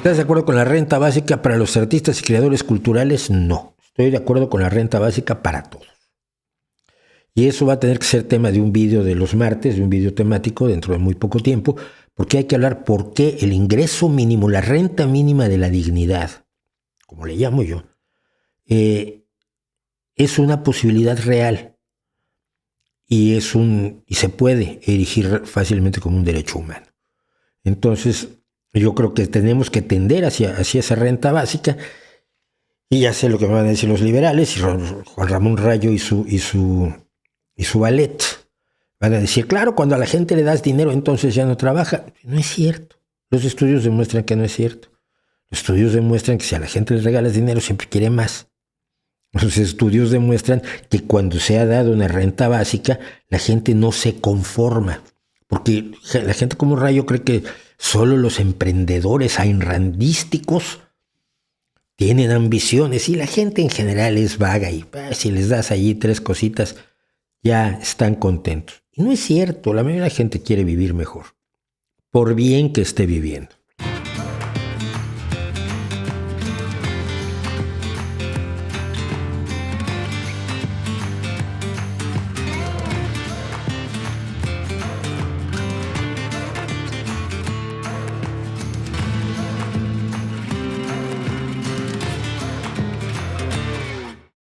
¿Estás de acuerdo con la renta básica para los artistas y creadores culturales? No. Estoy de acuerdo con la renta básica para todos. Y eso va a tener que ser tema de un vídeo de los martes, de un vídeo temático dentro de muy poco tiempo, porque hay que hablar por qué el ingreso mínimo, la renta mínima de la dignidad, como le llamo yo, es una posibilidad real y se puede erigir fácilmente como un derecho humano. Entonces, yo creo que tenemos que tender hacia esa renta básica, y ya sé lo que me van a decir los liberales y Juan Ramón Rayo y su ballet. Van a decir, claro, cuando a la gente le das dinero, entonces ya no trabaja. No es cierto. Los estudios demuestran que no es cierto. Los estudios demuestran que si a la gente le regalas dinero, siempre quiere más. Los estudios demuestran que cuando se ha dado una renta básica, la gente no se conforma. Porque la gente como Rayo cree que solo los emprendedores ainrandísticos tienen ambiciones y la gente en general es vaga y si les das allí 3 cositas, ya están contentos. Y no es cierto, la mayoría de la gente quiere vivir mejor, por bien que esté viviendo.